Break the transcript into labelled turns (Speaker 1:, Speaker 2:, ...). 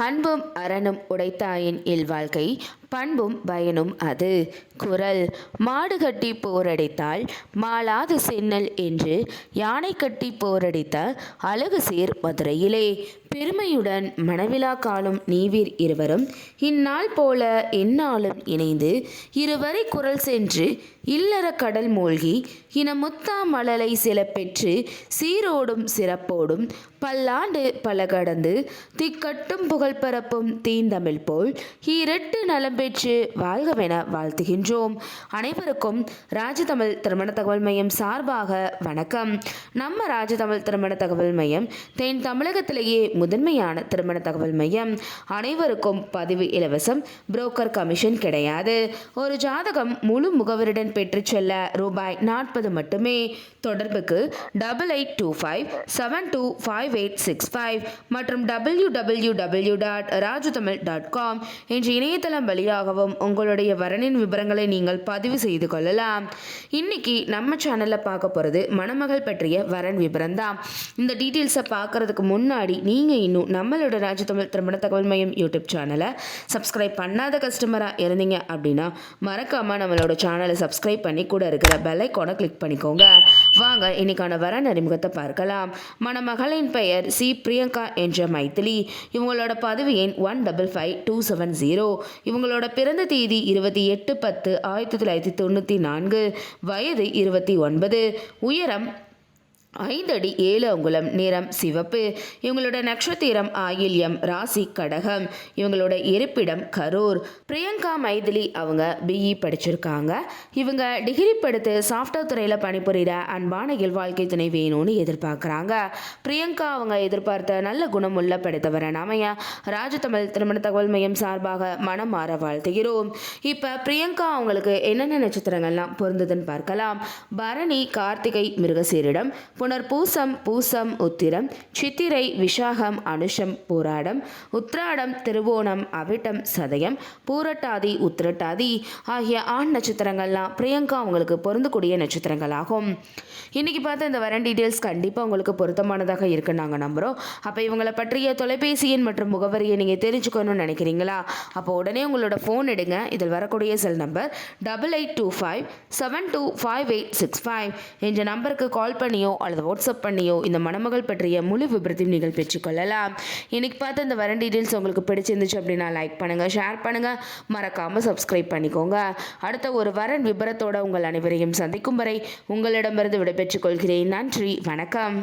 Speaker 1: அன்பும் அறனும் உடைத்தாயின் இல்வாழ்க்கை பண்பும் பயனும் அது. குரல். மாடு கட்டி போரடித்தால் மாளாது சென்னல் என்று யானை கட்டி போரடித்த அழகு சேர் மதுரையிலே. பெருமையுடன் மணவிழா காலும் நீவீர் இருவரும் இந்நாள் போல எந்நாளும் இணைந்து இருவரை குரல் சென்று இல்லற கடல் மூழ்கி முத்தா மழலை சில பெற்று சீரோடும் சிறப்போடும் பல்லாண்டு பல கடந்து திக்கட்டும் புகழ் பரப்பும் தீந்தமிழ் போல் ஈரெட்டு நலம் பெற்று வாழ்கவென வாழ்த்துகின்றோம். அனைவருக்கும் ராஜதமிழ் திருமண தகவல் மையம் சார்பாக வணக்கம். நம்ம ராஜதமிழ் திருமண தகவல் மையம் தென் தமிழகத்திலேயே முதன்மையான திருமண தகவல் மையம். அனைவருக்கும் பதிவு இலவசம், புரோக்கர் கமிஷன் கிடையாது. ஒரு ஜாதகம் முழு முகவருடன் பெற்றுச் செல்ல ரூபாய் 40 மட்டுமே. தொடர்புக்கு 8825725865 மற்றும் www.rajutamil.com என்ற இணையதளம் வழியாகவும் உங்களுடைய வரனின் விவரங்களை நீங்கள் பதிவு செய்து கொள்ளலாம். இன்னைக்கு நம்ம சேனலில் பார்க்க போகிறது மணமகள் பற்றிய வரன் விவரம் தான். இந்த டீட்டெயில்ஸை பார்க்கறதுக்கு முன்னாடி நீங்கள் இன்னும் நம்மளோட ராஜதமிழ் திருமண தகவல் மையம் யூடியூப் சேனலை சப்ஸ்கிரைப் பண்ணாத கஸ்டமராக இருந்தீங்க அப்படின்னா மறக்காமல் நம்மளோட சேனலை சப்ஸ்கிரைப் பண்ணி கூட இருக்கிற பெல் ஐகானை கிளிக் பண்ணிக்கோங்க. வாங்க இன்னைக்கான வரன் அறிமுகத்தை பார்க்கலாம். மணமகளின் பெயர் சி பிரியங்கா என்ற மைத்திலி. இவங்களோட பதவி எண் 155270. இவங்களோட பிறந்த தேதி 28/10/1994. வயது 29. உயரம் 5 அடி 7 அங்குலம். நிறம் சிவப்பு. இவங்களோட நட்சத்திரம் ஆயில்யம். ராசி கடகம். இவங்களோட இருப்பிடம் கரூர். பிரியங்கா மைதிலி அவங்க பிஇ படிச்சிருக்காங்க. இவங்க டிகிரி படித்து சாஃப்ட்வேர் துறையில் பணிபுரிகிற அன்பான இல்வாழ்க்கை துணை வேணும்னு எதிர்பார்க்குறாங்க. பிரியங்கா அவங்க எதிர்பார்த்த நல்ல குணமுள்ள படித்தவரன் அமைய ராஜதமிழ் திருமண தகவல் மையம் சார்பாக மனம் மாற வாழ்த்துகிறோம். இப்போ பிரியங்கா அவங்களுக்கு என்னென்ன நட்சத்திரங்கள்லாம் பொருந்ததுன்னு பார்க்கலாம். பரணி, கார்த்திகை, மிருகசீரிடம், புனர்பூசம், பூசம், உத்திரம், சித்திரை, விஷாகம், அனுஷம், பூராடம், உத்ராடம், திருவோணம், அவிட்டம், சதயம், பூரட்டாதி, உத்திரட்டாதி ஆகிய ஆண் நட்சத்திரங்கள்லாம் பிரியங்கா உங்களுக்கு பொருந்தக்கூடிய நட்சத்திரங்களாகும். இன்றைக்கி பார்த்த இந்த வரன் டீட்டெயில்ஸ் கண்டிப்பாக உங்களுக்கு பொருத்தமானதாக இருக்குன்னு நாங்கள் நம்புகிறோம். அப்போ இவங்களை பற்றிய தொலைபேசி எண் மற்றும் முகவரியை நீங்கள் தெரிஞ்சுக்கணும்னு நினைக்கிறீங்களா? அப்போ உடனே உங்களோட ஃபோன் எடுங்க. இதில் வரக்கூடிய செல் நம்பர் 8825725865 என்ற நம்பருக்கு கால் பண்ணியோ அல்லது வாட்ஸ்அப் பண்ணியோ இந்த மணமகள் பற்றிய முழு விபரத்தையும் நீங்கள் பெற்றுக்கொள்ளலாம். இன்னைக்கு பார்த்த இந்த வரன் டீட்டெயில்ஸ் உங்களுக்கு பிடிச்சிருந்துச்சு அப்படின்னா லைக் பண்ணுங்கள், ஷேர் பண்ணுங்கள், மறக்காமல் சப்ஸ்கிரைப் பண்ணிக்கோங்க. அடுத்த ஒரு வரன் விபரத்தோடு உங்கள் அனைவரையும் சந்திக்கும் வரை உங்களிடமிருந்து விடைபெற்றுக் கொள்கிறேன். நன்றி, வணக்கம்.